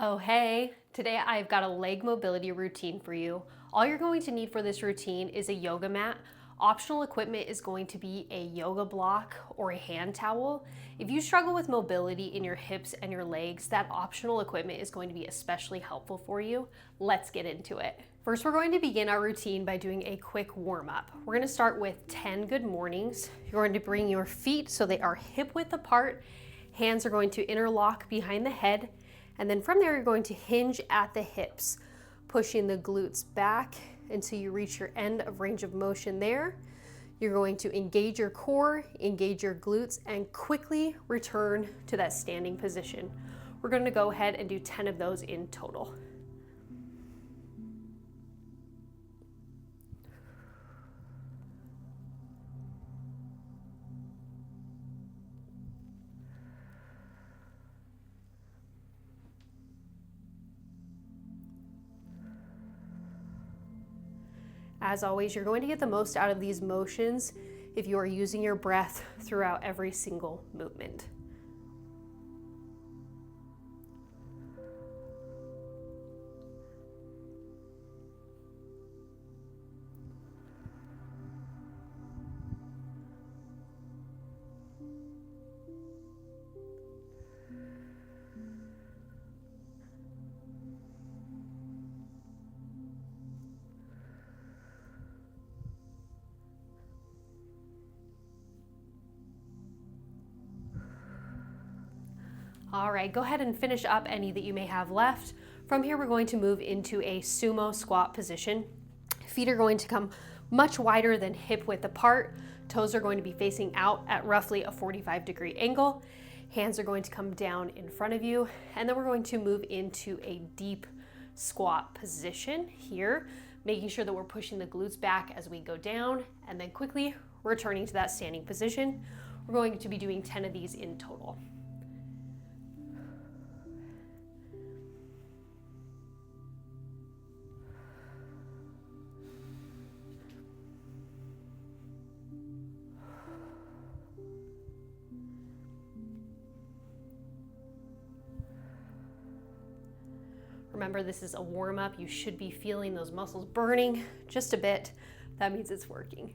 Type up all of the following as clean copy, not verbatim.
Oh hey, today I've got a leg mobility routine for you. All you're going to need for this routine is a yoga mat. Optional equipment is going to be a yoga block or a hand towel. If you struggle with mobility in your hips and your legs, that optional equipment is going to be especially helpful for you. Let's get into it. First, we're going to begin our routine by doing a quick warm-up. We're going to start with 10 good mornings. You're going to bring your feet so they are hip width apart. Hands are going to interlock behind the head. And then from there, you're going to hinge at the hips, pushing the glutes back until you reach your end of range of motion there. You're going to engage your core, engage your glutes, and quickly return to that standing position. We're going to go ahead and do 10 of those in total. As always, you're going to get the most out of these motions if you are using your breath throughout every single movement. All right, go ahead and finish up any that you may have left. From here, we're going to move into a sumo squat position. Feet are going to come much wider than hip width apart. Toes are going to be facing out at roughly a 45-degree angle. Hands are going to come down in front of you. And then we're going to move into a deep squat position here, making sure that we're pushing the glutes back as we go down, and then quickly returning to that standing position. We're going to be doing 10 of these in total. Remember, this is a warm-up. You should be feeling those muscles burning just a bit. That means it's working.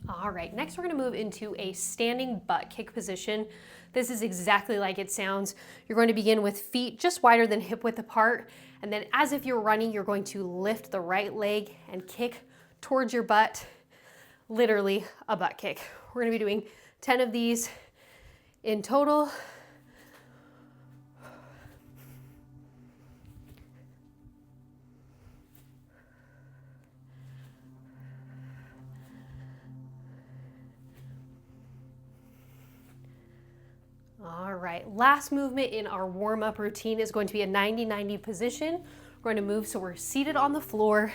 All right, next we're gonna move into a standing butt kick position. This is exactly like it sounds. You're going to begin with feet just wider than hip width apart, and then as if you're running, you're going to lift the right leg and kick towards your butt, literally a butt kick. We're gonna be doing 10 of these in total. All right, last movement in our warm-up routine is going to be a 90-90 position. We're going to move so we're seated on the floor.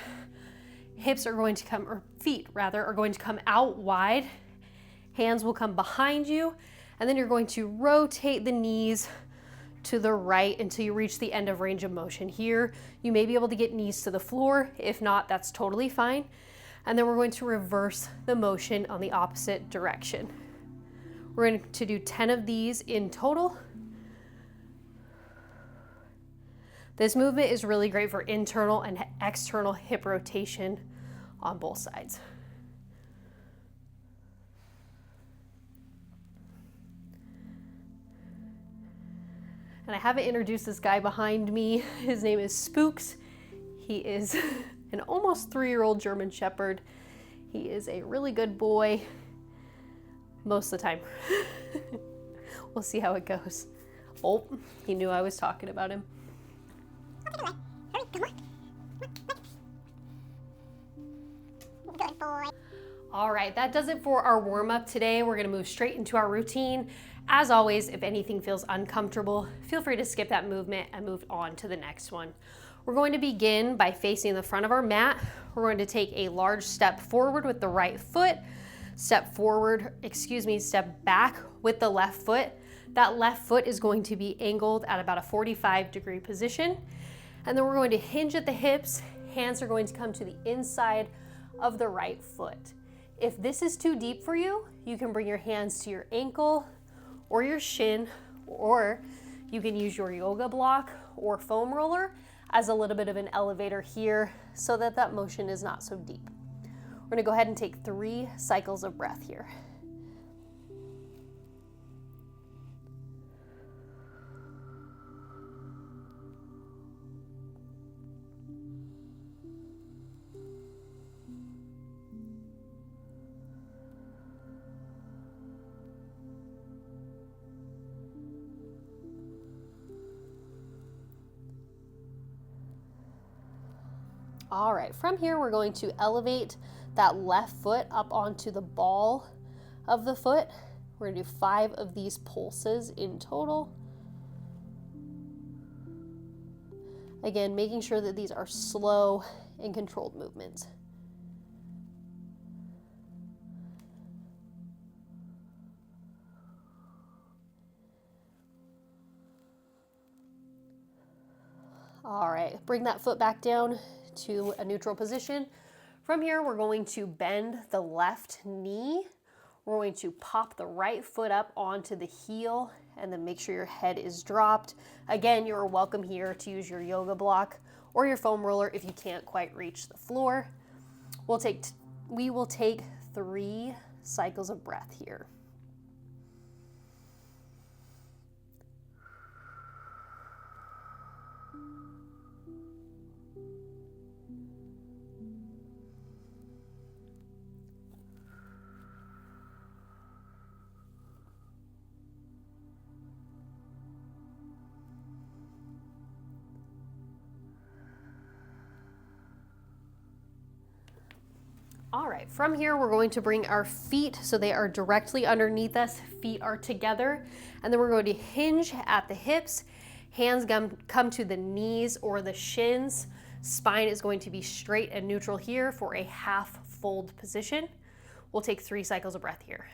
Hips are going to come, or feet rather, are going to come out wide. Hands will come behind you, and then you're going to rotate the knees to the right until you reach the end of range of motion. Here, you may be able to get knees to the floor. If not, that's totally fine. And then we're going to reverse the motion on the opposite direction. We're going to do 10 of these in total. This movement is really great for internal and external hip rotation on both sides. And I haven't introduced this guy behind me. His name is Spooks. He is an almost 3-year-old German Shepherd. He is a really good boy. Most of the time. We'll see how it goes. Oh, he knew I was talking about him. Good boy. All right, that does it for our warm-up today. We're gonna move straight into our routine. As always, if anything feels uncomfortable, feel free to skip that movement and move on to the next one. We're going to begin by facing the front of our mat. We're going to take a large step forward with the right foot. step back with the left foot. That left foot is going to be angled at about a 45-degree position. And then we're going to hinge at the hips. Hands are going to come to the inside of the right foot. If this is too deep for you, you can bring your hands to your ankle or your shin, or you can use your yoga block or foam roller as a little bit of an elevator here so that that motion is not so deep. We're gonna go ahead and take 3 cycles of breath here. All right, from here, we're going to elevate that left foot up onto the ball of the foot. We're gonna do 5 of these pulses in total. Again, making sure that these are slow and controlled movements. All right, bring that foot back down to a neutral position. From here, we're going to bend the left knee. We're going to pop the right foot up onto the heel and then make sure your head is dropped. Again, you're welcome here to use your yoga block or your foam roller if you can't quite reach the floor. We will take 3 cycles of breath here. All right, from here, we're going to bring our feet so they are directly underneath us, feet are together, and then we're going to hinge at the hips, hands come to the knees or the shins, spine is going to be straight and neutral here for a half fold position. We'll take 3 cycles of breath here.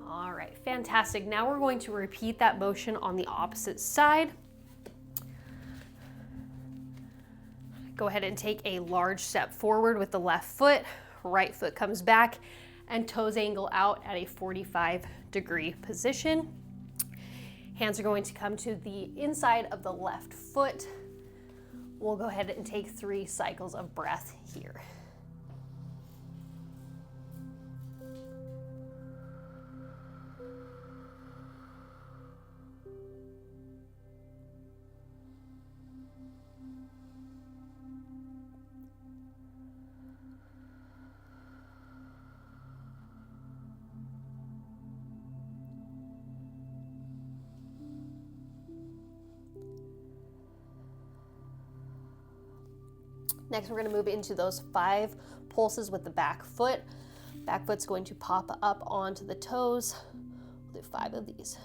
All right, fantastic. Now we're going to repeat that motion on the opposite side. Go ahead and take a large step forward with the left foot, right foot comes back, and toes angle out at a 45-degree position. Hands are going to come to the inside of the left foot. We'll go ahead and take 3 cycles of breath here. Next, we're going to move into those 5 pulses with the back foot. Back foot's going to pop up onto the toes. We'll do 5 of these.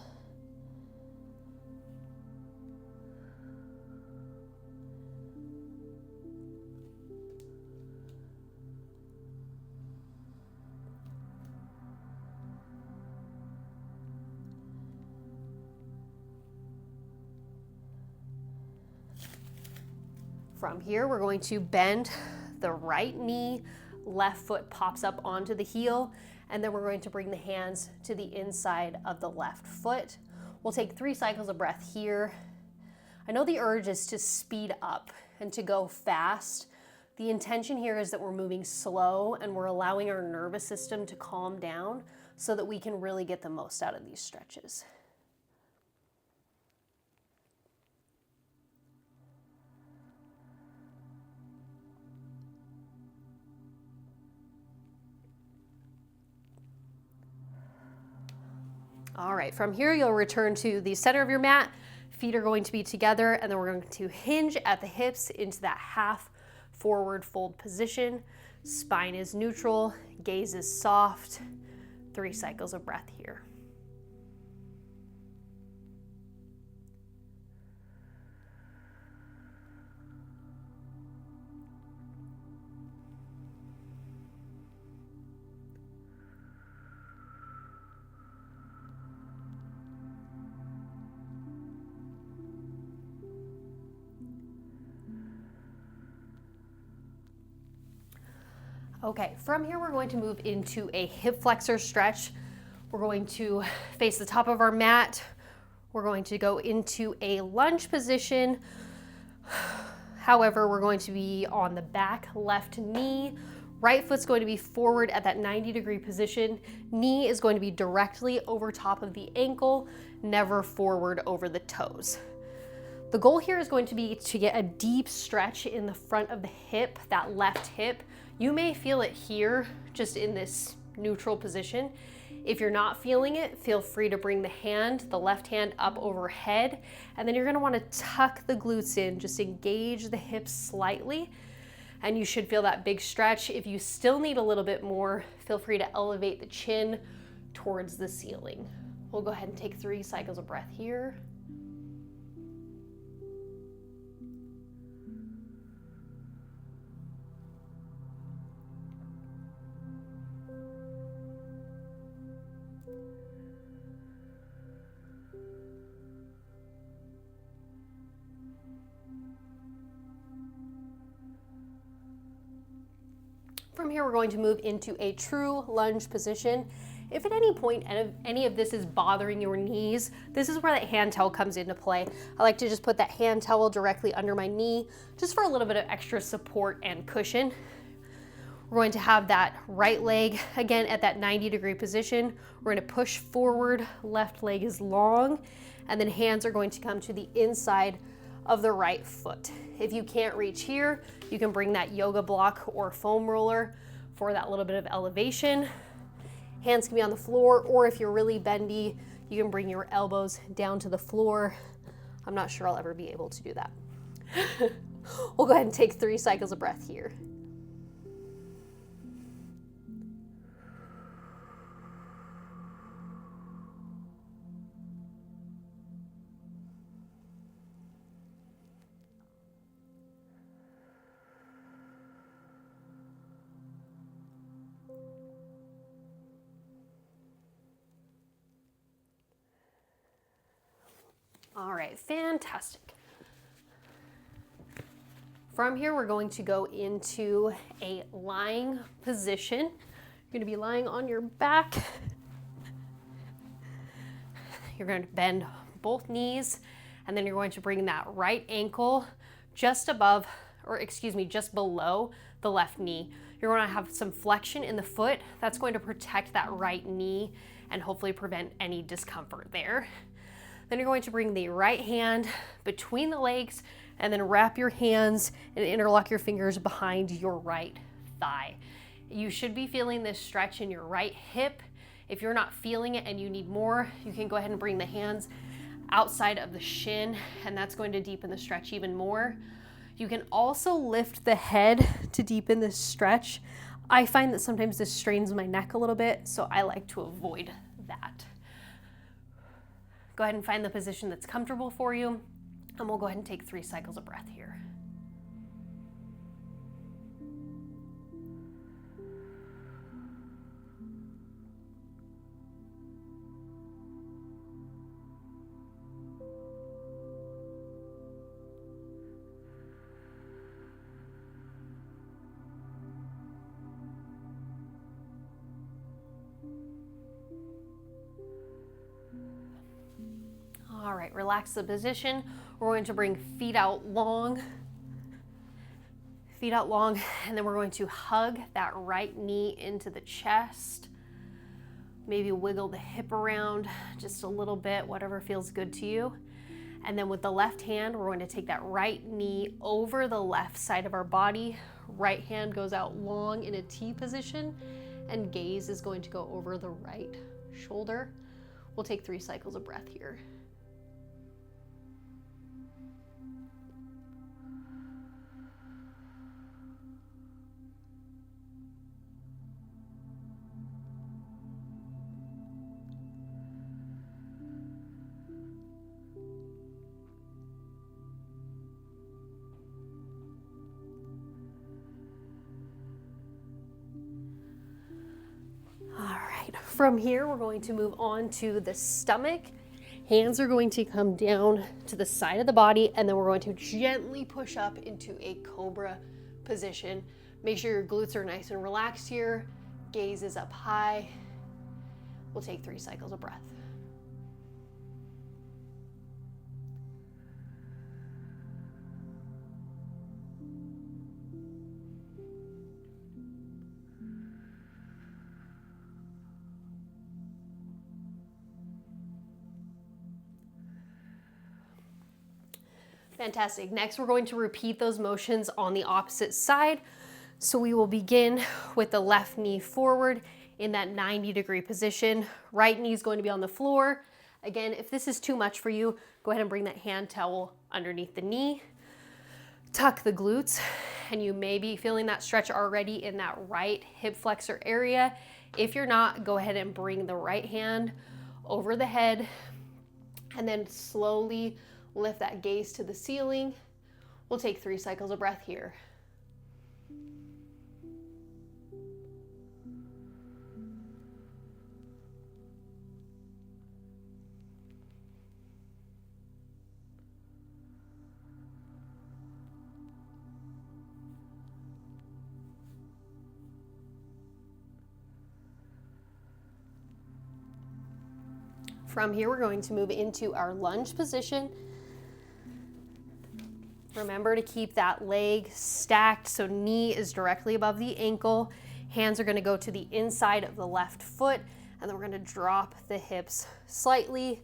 From here, we're going to bend the right knee, left foot pops up onto the heel, and then we're going to bring the hands to the inside of the left foot. We'll take 3 cycles of breath here. I know the urge is to speed up and to go fast. The intention here is that we're moving slow and we're allowing our nervous system to calm down so that we can really get the most out of these stretches. All right, from here you'll return to the center of your mat. Feet are going to be together, and then we're going to hinge at the hips into that half forward fold position. Spine is neutral, gaze is soft. 3 cycles of breath here. Okay, from here we're going to move into a hip flexor stretch. We're going to face the top of our mat. We're going to go into a lunge position. However, we're going to be on the back left knee. Right foot's going to be forward at that 90-degree position. Knee is going to be directly over top of the ankle, never forward over the toes. The goal here is going to be to get a deep stretch in the front of the hip, that left hip. You may feel it here, just in this neutral position. If you're not feeling it, feel free to bring the left hand up overhead, and then you're gonna wanna tuck the glutes in, just engage the hips slightly, and you should feel that big stretch. If you still need a little bit more, feel free to elevate the chin towards the ceiling. We'll go ahead and take 3 cycles of breath here. From here, we're going to move into a true lunge position. If at any point any of this is bothering your knees, this is where that hand towel comes into play. I like to just put that hand towel directly under my knee, just for a little bit of extra support and cushion. We're going to have that right leg, again, at that 90-degree position. We're going to push forward, left leg is long, and then hands are going to come to the inside of the right foot. If you can't reach here, you can bring that yoga block or foam roller for that little bit of elevation. Hands can be on the floor, or if you're really bendy, you can bring your elbows down to the floor. I'm not sure I'll ever be able to do that. We'll go ahead and take 3 cycles of breath here. All right, fantastic. From here, we're going to go into a lying position. You're going to be lying on your back. You're going to bend both knees, and then you're going to bring that right ankle just above, or excuse me, just below the left knee. You're going to have some flexion in the foot. That's going to protect that right knee and hopefully prevent any discomfort there. Then you're going to bring the right hand between the legs and then wrap your hands and interlock your fingers behind your right thigh. You should be feeling this stretch in your right hip. If you're not feeling it and you need more, you can go ahead and bring the hands outside of the shin, and that's going to deepen the stretch even more. You can also lift the head to deepen this stretch. I find that sometimes this strains my neck a little bit, so I like to avoid that. Go ahead and find the position that's comfortable for you, and we'll go ahead and take 3 cycles of breath here. All right, relax the position. We're going to bring feet out long, and then we're going to hug that right knee into the chest. Maybe wiggle the hip around just a little bit, whatever feels good to you. And then with the left hand, we're going to take that right knee over the left side of our body. Right hand goes out long in a T position, and gaze is going to go over the right shoulder. We'll take 3 cycles of breath here. From here, we're going to move on to the stomach. Hands are going to come down to the side of the body, and then we're going to gently push up into a cobra position. Make sure your glutes are nice and relaxed here. Gaze is up high. We'll take 3 cycles of breath. Fantastic. Next, we're going to repeat those motions on the opposite side. So we will begin with the left knee forward in that 90-degree position. Right knee is going to be on the floor. Again, if this is too much for you, go ahead and bring that hand towel underneath the knee. Tuck the glutes, and you may be feeling that stretch already in that right hip flexor area. If you're not, go ahead and bring the right hand over the head, and then slowly lift that gaze to the ceiling. We'll take 3 cycles of breath here. From here, we're going to move into our lunge position. Remember to keep that leg stacked so knee is directly above the ankle. Hands are going to go to the inside of the left foot, and then we're going to drop the hips slightly.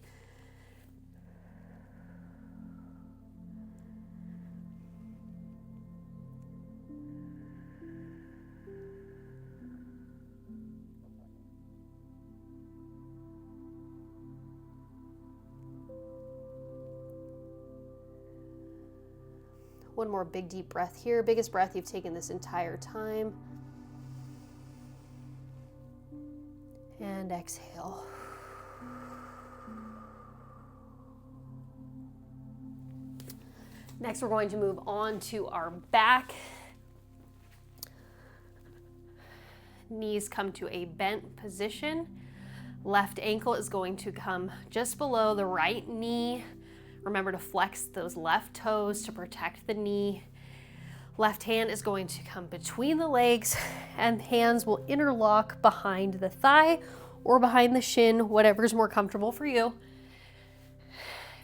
One more big deep breath here. Biggest breath you've taken this entire time. And exhale. Next, we're going to move on to our back. Knees come to a bent position. Left ankle is going to come just below the right knee. Remember to flex those left toes to protect the knee. Left hand is going to come between the legs, and hands will interlock behind the thigh or behind the shin, whatever's more comfortable for you.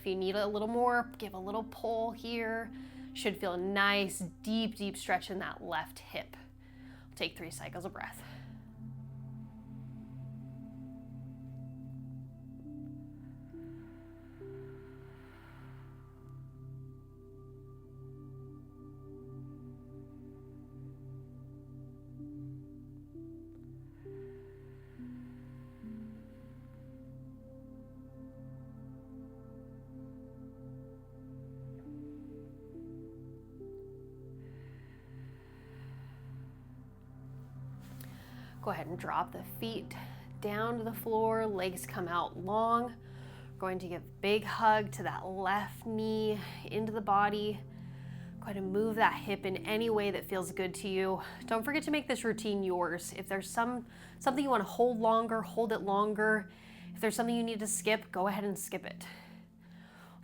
If you need a little more, give a little pull here. Should feel a nice, deep, deep stretch in that left hip. Take 3 cycles of breath. Go ahead and drop the feet down to the floor, legs come out long. We're going to give a big hug to that left knee into the body. Go ahead and move that hip in any way that feels good to you. Don't forget to make this routine yours. If there's something you want to hold longer, hold it longer. If there's something you need to skip, go ahead and skip it.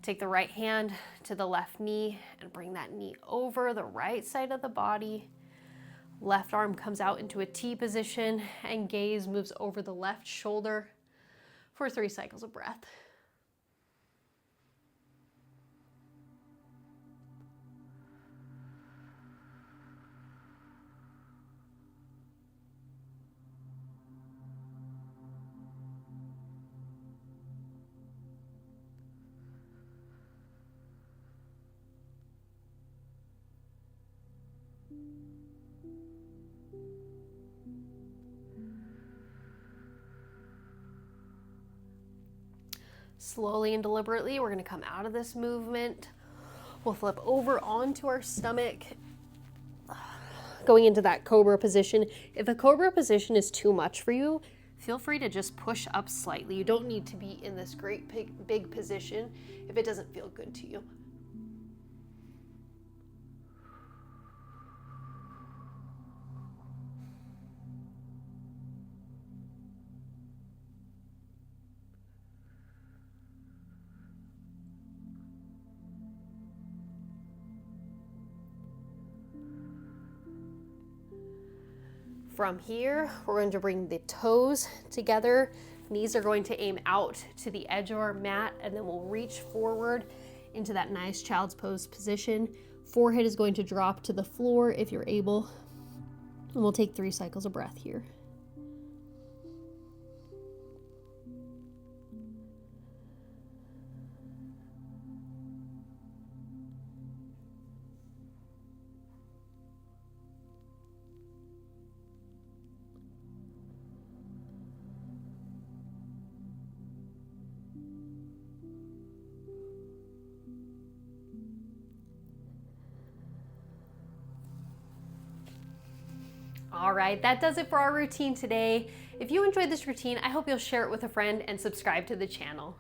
Take the right hand to the left knee and bring that knee over the right side of the body. Left arm comes out into a T position, and gaze moves over the left shoulder for 3 cycles of breath. Slowly and deliberately, we're gonna come out of this movement. We'll flip over onto our stomach, going into that cobra position. If a cobra position is too much for you, feel free to just push up slightly. You don't need to be in this great big position if it doesn't feel good to you. From here, we're going to bring the toes together. Knees are going to aim out to the edge of our mat, and then we'll reach forward into that nice child's pose position. Forehead is going to drop to the floor if you're able. And we'll take 3 cycles of breath here. All right, that does it for our routine today. If you enjoyed this routine, I hope you'll share it with a friend and subscribe to the channel.